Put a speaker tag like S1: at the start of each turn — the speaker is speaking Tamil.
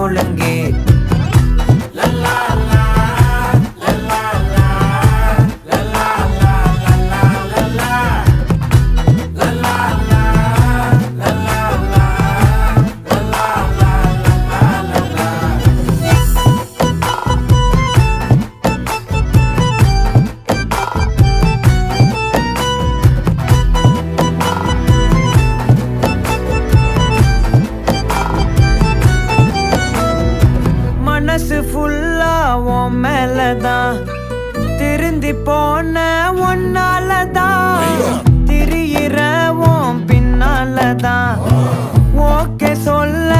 S1: ஒழுங்கு. மனசு ஃபுல்லா உன் மேலதான், திருந்தி போன ஒன்னாலதான், திரியிற உன் பின்னாலதான், ஓகே சொல்ல